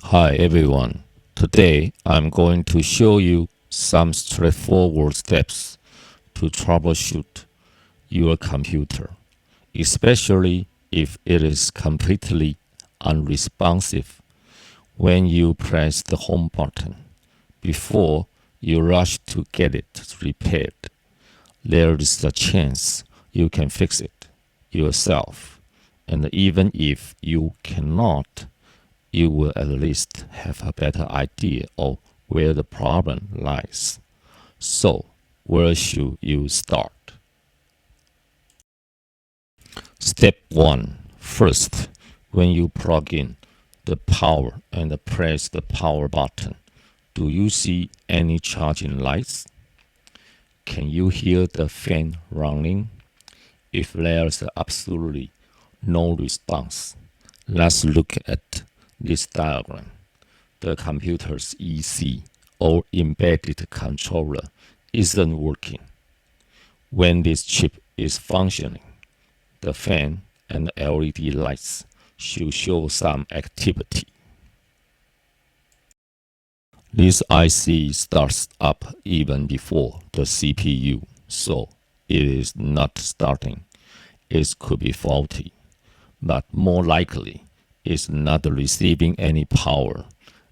Hi everyone. Today I'm going to show you some straightforward steps to troubleshoot your computer, especially if it is completely unresponsive when you press the home button. Before you rush to get it repaired, there is a chance you can fix it yourself. And even if you cannot, you will at least have a better idea of where the problem lies. So, where should you start? Step 1. First, when you plug in the power and press the power button, do you see any charging lights? Can you hear the fan running? If there's absolutely no response, let's look at this diagram. The computer's EC or embedded controller isn't working. When this chip is functioning, the fan and LED lights should show some activity. This IC starts up even before the CPU, so it is not starting. It could be faulty, but more likely it's not receiving any power.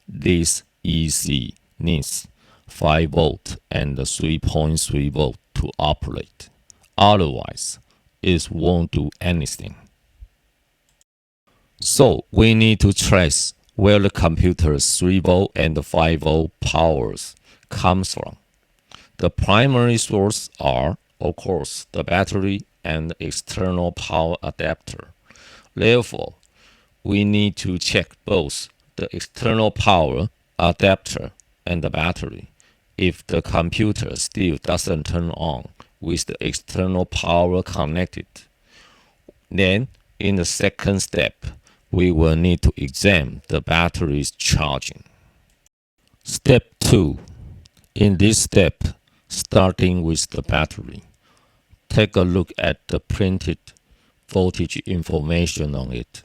This EC needs 5 volt and 3.3 volt to operate. Otherwise, it won't do anything. So we need to trace where the computer's 3 volt and 5 volt powers comes from. The primary source are, of course, the battery and the external power adapter. Therefore, we need to check both the external power adapter and the battery. If the computer still doesn't turn on with the external power connected, then in the second step, we will need to examine the battery's charging. Step 2. In this step, starting with the battery, take a look at the printed voltage information on it.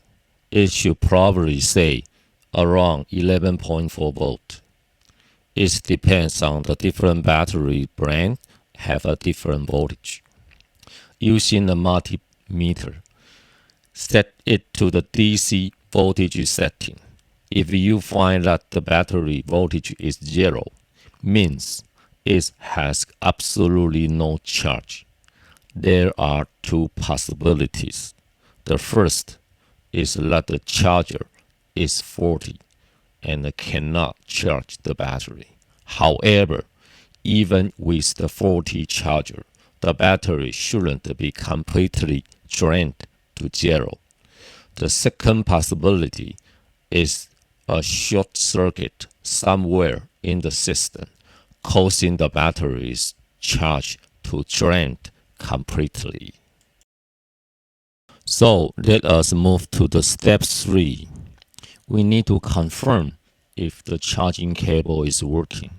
It should probably say around 11.4 volt. It depends on the different battery brand have a different voltage. Using a multimeter, set it to the DC voltage setting. If you find that the battery voltage is 0, means it has absolutely no charge. There are two possibilities. The first is that the charger is faulty and cannot charge the battery. However, even with the faulty charger, the battery shouldn't be completely drained to 0. The second possibility is a short circuit somewhere in the system, causing the battery's charge to drain completely. So let us move to the step 3. We need to confirm if the charging cable is working.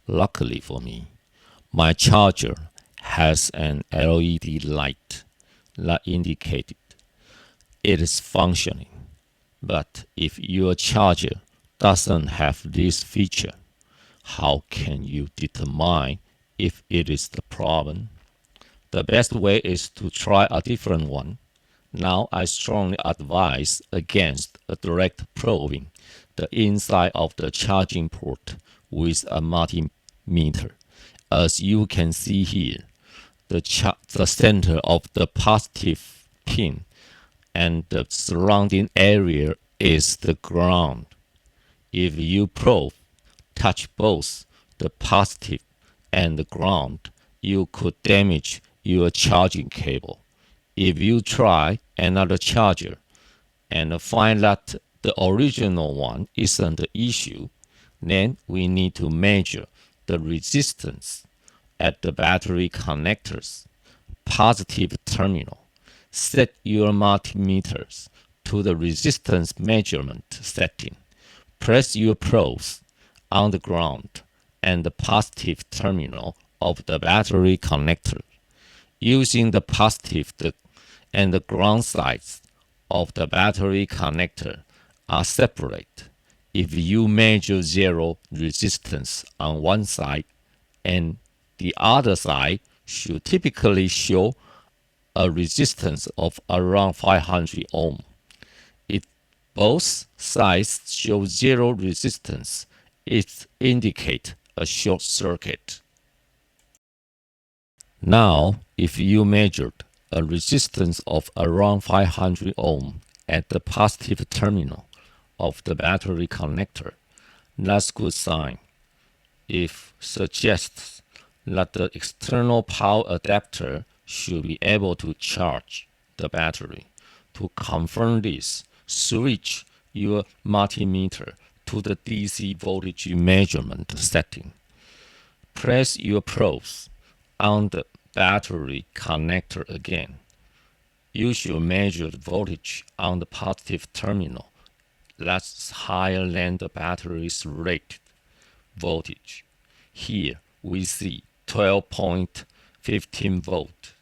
Luckily for me, my charger has an LED light that indicated it is functioning. But if your charger doesn't have this feature, how can you determine if it is the problem? The best way is to try a different one. Now I strongly advise against direct probing the inside of the charging port with a multimeter. As you can see here, the center of the positive pin and the surrounding area is the ground. If you touch both the positive and the ground, you could damage your charging cable. If you try another charger and find that the original one isn't the issue, then we need to measure the resistance at the battery connector's positive terminal. Set your multimeters to the resistance measurement setting. Press your probes on the ground and the positive terminal of the battery connector. Using the positive and the ground sides of the battery connector are separate. If you measure zero resistance on one side and the other side should typically show a resistance of around 500 ohm. If both sides show zero resistance, it indicates a short circuit. Now, if you measured a resistance of around 500 ohm at the positive terminal of the battery connector, that's good sign. It suggests that the external power adapter should be able to charge the battery. To confirm this, switch your multimeter to the DC voltage measurement setting. Press your probes on the battery connector again. You should measure the voltage on the positive terminal. That's higher than the battery's rated voltage. Here we see 12.15 volt,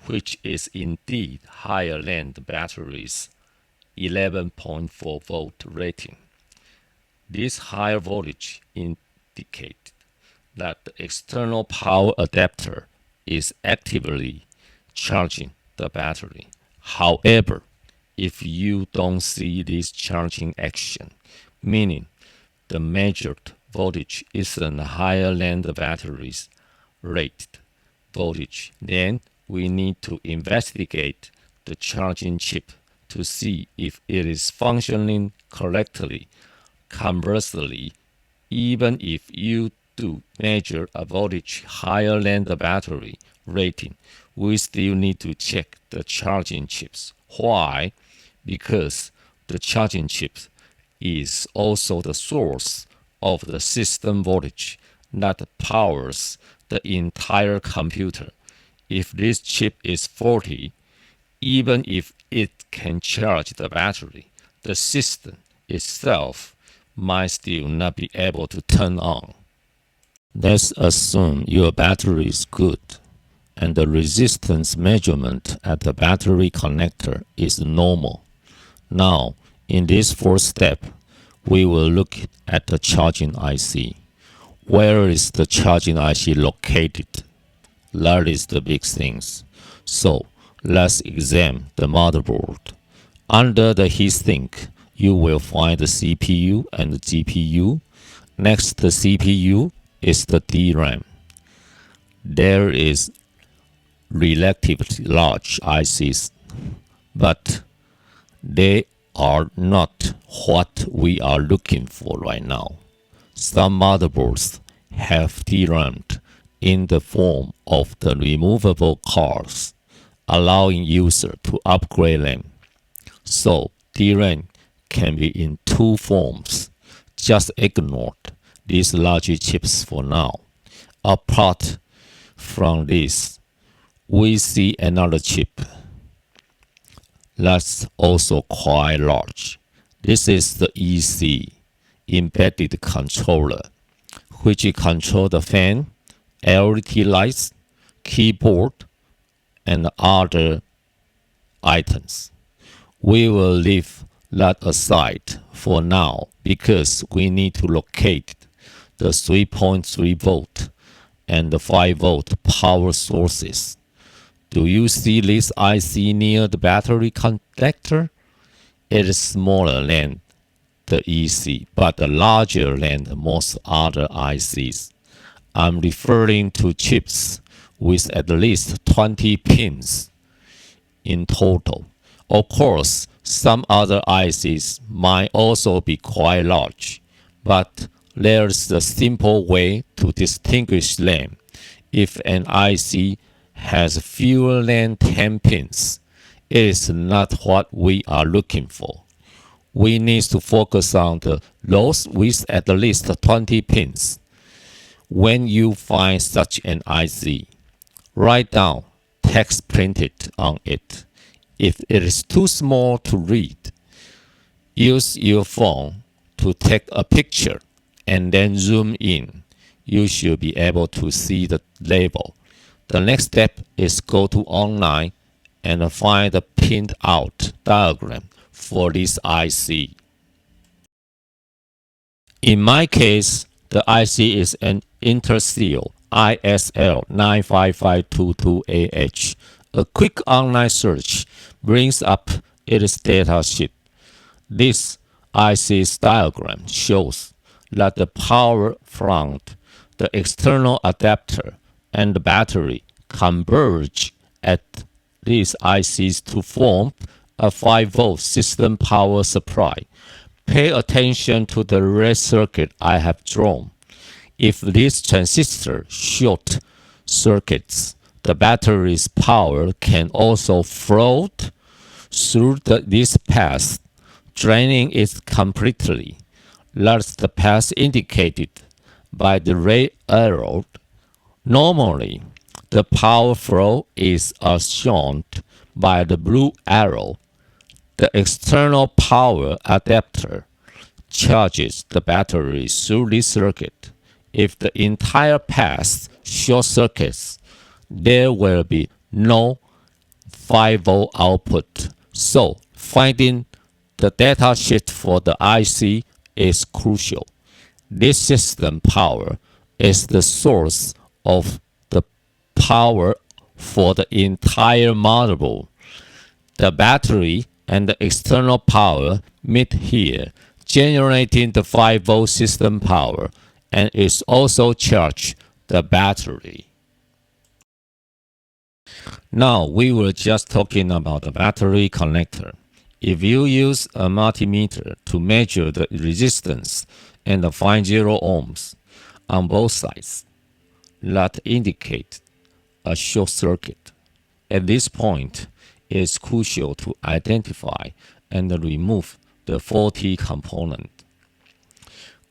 which is indeed higher than the battery's 11.4 volt rating. This higher voltage indicates that the external power adapter is actively charging the battery. However, if you don't see this charging action, meaning the measured voltage isn't higher than the battery's rated voltage, then we need to investigate the charging chip to see if it is functioning correctly. Conversely, even if you do measure a voltage higher than the battery rating, we still need to check the charging chips. Why? Because the charging chip is also the source of the system voltage that powers the entire computer. If this chip is faulty, even if it can charge the battery, the system itself might still not be able to turn on. Let's assume your battery is good and the resistance measurement at the battery connector is normal. Now, in this fourth step, we will look at the charging IC. Where is the charging IC located? That is the big things. So, let's examine the motherboard. Under the heatsink, you will find the CPU and the GPU. Next to the CPU is the DRAM. There is relatively large ICs, but they are not what we are looking for right now. Some motherboards have DRAM in the form of the removable cards, allowing user to upgrade them. So DRAM can be in two forms. Just ignore these large chips for now. Apart from this, we see another chip that's also quite large. This is the EC, embedded controller, which controls the fan, LED lights, keyboard, and other items. We will leave that aside for now because we need to locate the 3.3 volt and the 5 volt power sources. Do you see this IC near the battery connector? It is smaller than the EC, but larger than most other ICs. I'm referring to chips with at least 20 pins in total. Of course, some other ICs might also be quite large, but there's a simple way to distinguish them. If an IC has fewer than 10 pins, it is not what we are looking for. We need to focus on those with at least 20 pins. When you find such an IC, write down text printed on it. If it is too small to read, use your phone to take a picture and then zoom in. You should be able to see the label. The next step is go to online and find the pinned out diagram for this IC. In my case, the IC is an Interseal ISL 95522AH. A quick online search brings up its datasheet. This IC's diagram shows that the power front, the external adapter, and the battery converge at these ICs to form a 5-volt system power supply. Pay attention to the red circuit I have drawn. If this transistor short circuits, the battery's power can also float through this path, draining it completely. That's the path indicated by the red arrow. Normally, the power flow is as shown by the blue arrow. The external power adapter charges the battery through this circuit. If the entire path short circuits, there will be no 5-volt output. So, finding the datasheet for the IC is crucial. This system power is the source of the power for the entire motherboard. The battery and the external power meet here, generating the 5-volt system power, and is also charged the battery. Now we were just talking about the battery connector. If you use a multimeter to measure the resistance and find 0 ohms on both sides, that indicate a short circuit. At this point, it is crucial to identify and remove the faulty component.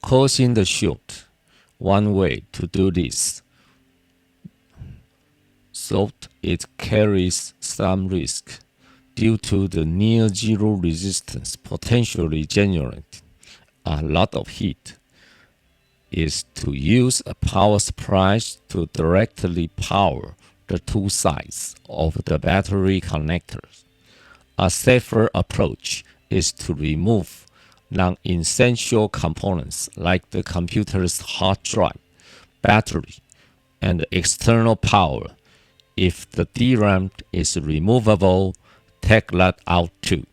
Causing the short. One way to do this, so it carries some risk due to the near zero resistance potentially generating a lot of heat, is to use a power supply to directly power the two sides of the battery connectors. A safer approach is to remove non-essential components like the computer's hard drive, battery, and external power. If the DRAM is removable, take that out too.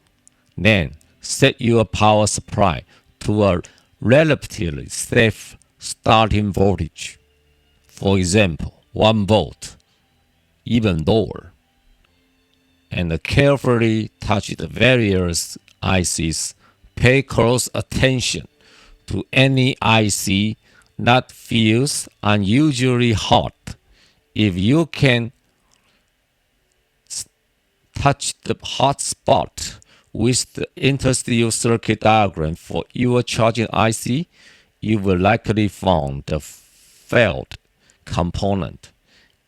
Then set your power supply to a relatively safe starting voltage. For example, 1 volt, even lower. And carefully touch the various ICs. Pay close attention to any IC that feels unusually hot. If you can touch the hot spot with the interstitial circuit diagram for your charging IC, you will likely find the failed component.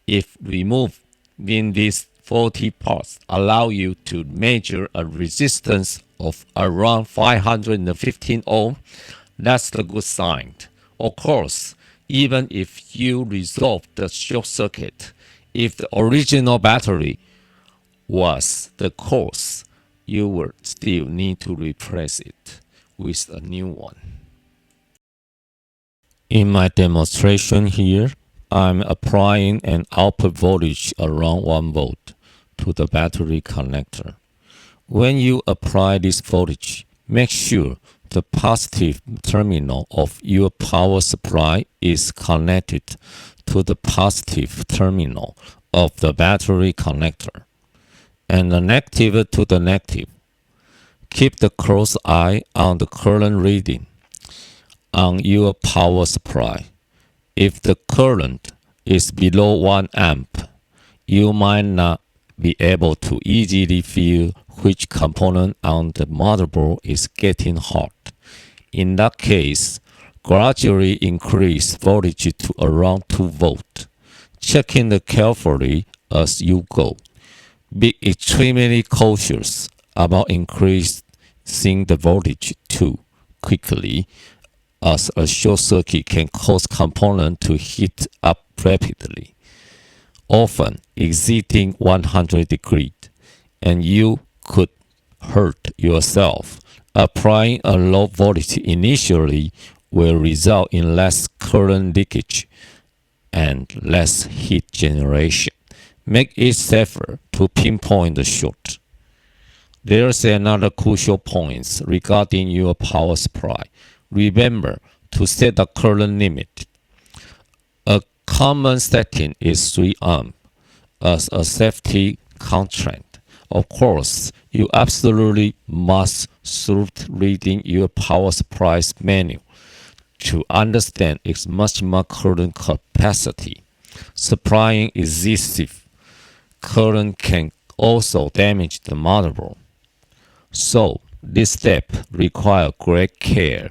If removing these faulty parts allow you to measure a resistance of around 515 ohm, that's a good sign. Of course, even if you resolve the short circuit, if the original battery was the cause, you will still need to replace it with a new one. In my demonstration here, I'm applying an output voltage around 1 volt to the battery connector. When you apply this voltage, make sure the positive terminal of your power supply is connected to the positive terminal of the battery connector, and the negative to the negative. Keep the close eye on the current reading on your power supply. If the current is below 1 amp, you might not be able to easily feel which component on the motherboard is getting hot. In that case, gradually increase voltage to around 2 volt, checking it carefully as you go. Be extremely cautious about increasing the voltage too quickly, as a short circuit can cause component to heat up rapidly, often exceeding 100 degrees, and you could hurt yourself. Applying a low voltage initially will result in less current leakage and less heat generation. Make it safer to pinpoint the short. There's another crucial point regarding your power supply. Remember to set the current limit. A common setting is 3 amp as a safety constraint. Of course, you absolutely must start reading your power supply's manual to understand its maximum current capacity. Supplying excessive current can also damage the motherboard. So, this step requires great care.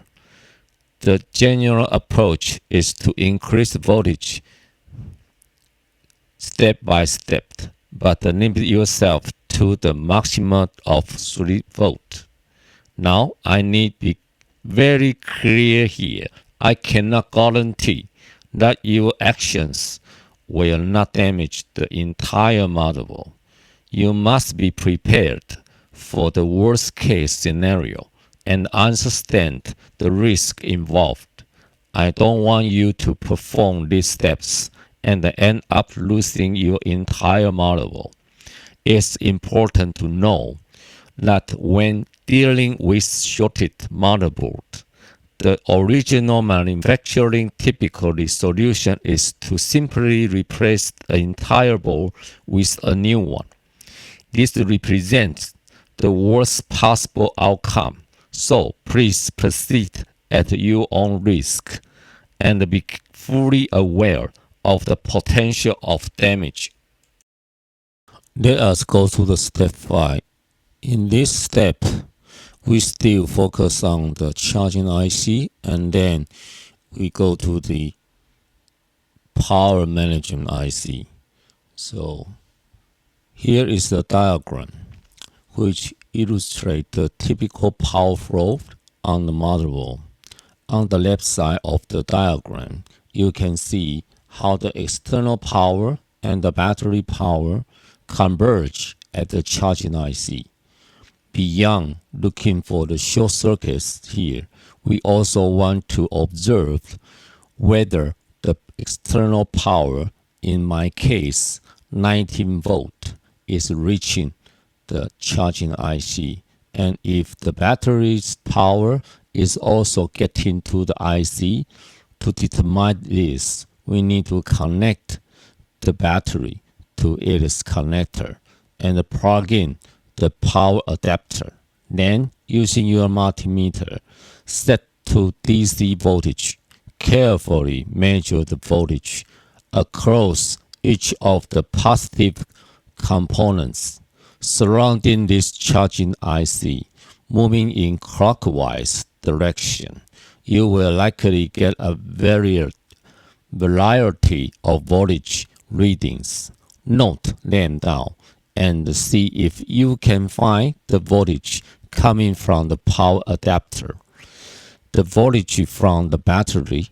The general approach is to increase voltage step by step, but limit yourself to the maximum of 3 volts. Now, I need to be very clear here. I cannot guarantee that your actions will not damage the entire motherboard. You must be prepared for the worst case scenario and understand the risk involved. I don't want you to perform these steps and end up losing your entire motherboard. It's important to know that when dealing with shorted motherboard, the original manufacturing typically solution is to simply replace the entire board with a new one. This represents the worst possible outcome, so please proceed at your own risk and be fully aware of the potential of damage. Let us go to the step 5. In this step, we still focus on the charging IC and then we go to the power management IC. So here is the diagram which illustrates the typical power flow on the motherboard. On the left side of the diagram, you can see how the external power and the battery power converge at the charging IC. Beyond looking for the short circuits here, we also want to observe whether the external power, in my case 19 volt, is reaching the charging IC, and if the battery's power is also getting to the IC. To determine this, we need to connect the battery to its connector and plug in the power adapter. Then, using your multimeter set to DC voltage, carefully measure the voltage across each of the positive components surrounding this charging IC. Moving in clockwise direction, you will likely get a variety of voltage readings. Note them down and see if you can find the voltage coming from the power adapter, the voltage from the battery,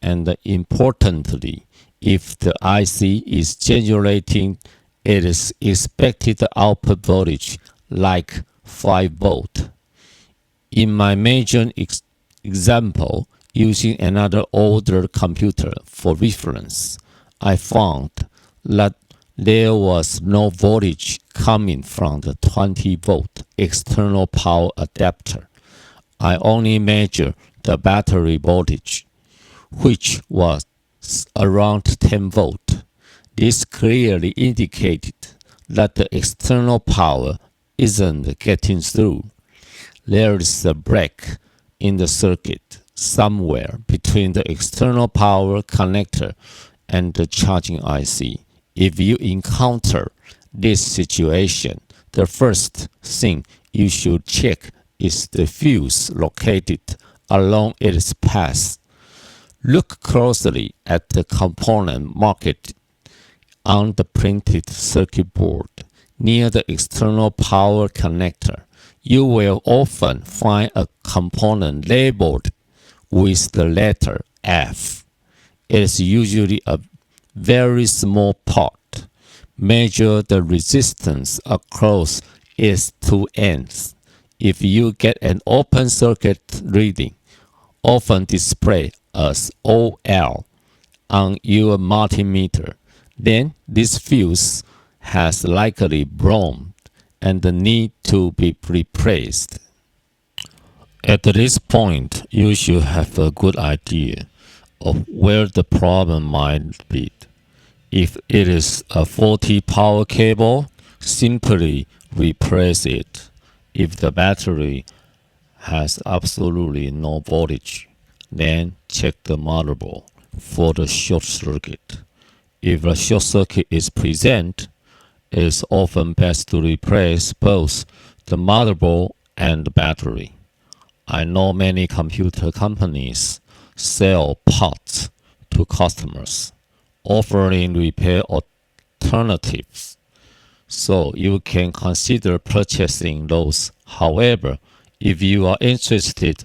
and importantly, if the IC is generating its expected output voltage like 5 volt. In my major example, using another older computer for reference, I found that there was no voltage coming from the 20 volt external power adapter. I only measured the battery voltage, which was around 10 volt. This clearly indicated that the external power isn't getting through. There is a break in the circuit somewhere between the external power connector and the charging IC. If you encounter this situation, the first thing you should check is the fuse located along its path. Look closely at the component marked on the printed circuit board near the external power connector. You will often find a component labeled with the letter F. It is usually a very small part. Measure the resistance across its two ends. If you get an open circuit reading often display as OL on your multimeter. Then this fuse has likely blown and need to be replaced. At this point, you should have a good idea of where the problem might be. If it is a faulty power cable, simply replace it. If the battery has absolutely no voltage, then check the motherboard for the short circuit. If a short circuit is present, it is often best to replace both the motherboard and the battery. I know many computer companies sell parts to customers, offering repair alternatives, so you can consider purchasing those. However, if you are interested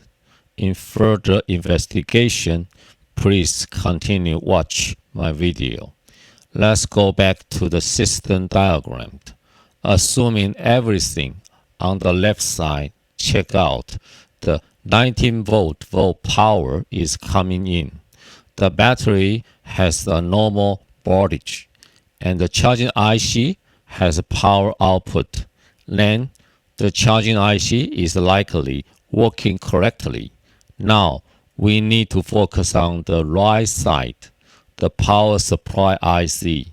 in further investigation, please continue watch my video. Let's go back to the system diagram. Assuming everything on the left side check out, the 19-volt power is coming in. The battery has a normal voltage, and the charging IC has a power output. Then the charging IC is likely working correctly. Now we need to focus on the right side, the power supply IC.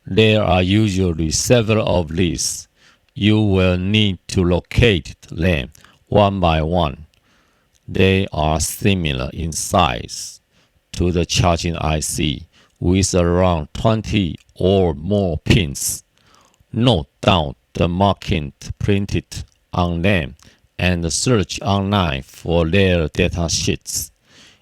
There are usually several of these. You will need to locate them one by one. They are similar in size to the charging IC, with around 20 or more pins. Note down the marking printed on them and search online for their data sheets.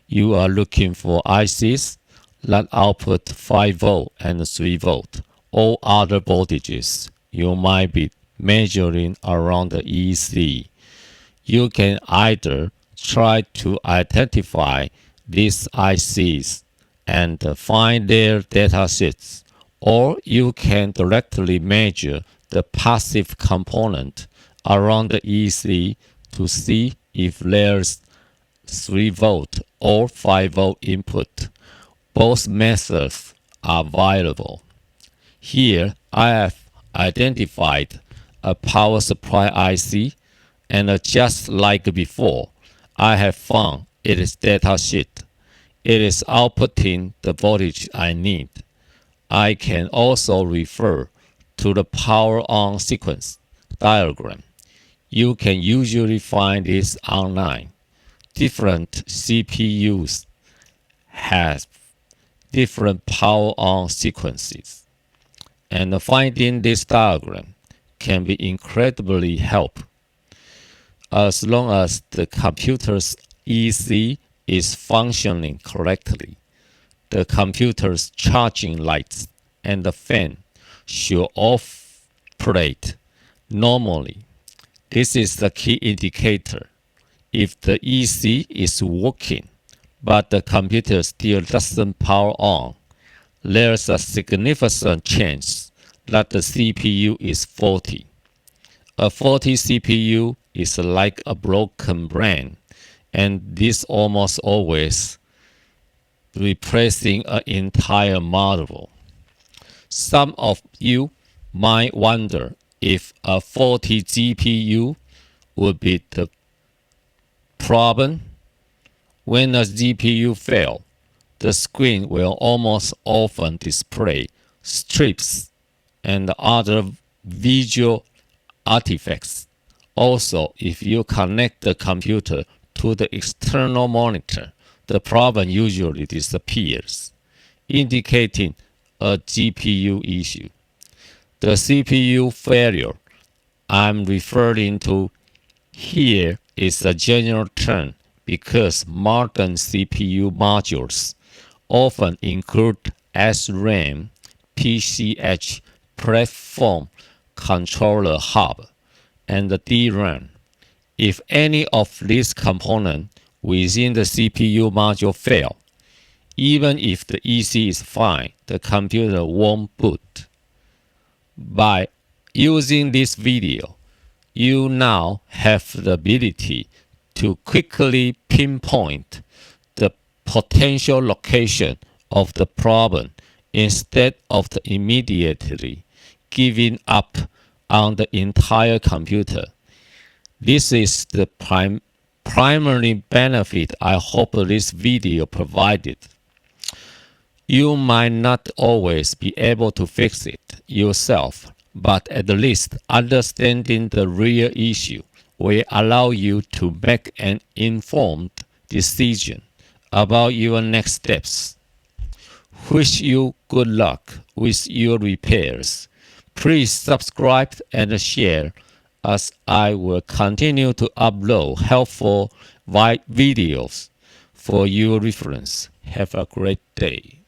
You are looking for ICs that output 5V and 3V. All other voltages you might be measuring around the EC. You can either try to identify these ICs and find their datasets, or you can directly measure the passive component around the EC to see if there's 3V or 5V input. Both methods are viable. Here I have identified a power supply IC, and just like before, I have found its datasheet. It is outputting the voltage I need. I can also refer to the power on sequence diagram. You can usually find this online. Different CPUs have different power on sequences, and finding this diagram can be incredibly helpful. As long as the computer's EC is functioning correctly, the computer's charging lights and the fan should operate normally. This is the key indicator. If the EC is working, but the computer still doesn't power on, there's a significant chance that the CPU is faulty. A faulty CPU is like a broken brain, and this almost always replacing an entire motherboard. Some of you might wonder if a faulty GPU would be the problem. When a GPU fails, the screen will almost often display strips and other visual artifacts. Also, if you connect the computer to the external monitor, the problem usually disappears, indicating a GPU issue. The CPU failure I'm referring to here is a general term because modern CPU modules often include SRAM, PCH, platform controller hub, and the DRAM. If any of these components within the CPU module fail, even if the EC is fine, the computer won't boot. By using this video, you now have the ability to quickly pinpoint potential location of the problem instead of immediately giving up on the entire computer. This is the primary benefit I hope this video provided. You might not always be able to fix it yourself, but at least understanding the real issue will allow you to make an informed decision about your next steps. Wish you good luck with your repairs. Please subscribe and share as I will continue to upload helpful videos for your reference. Have a great day.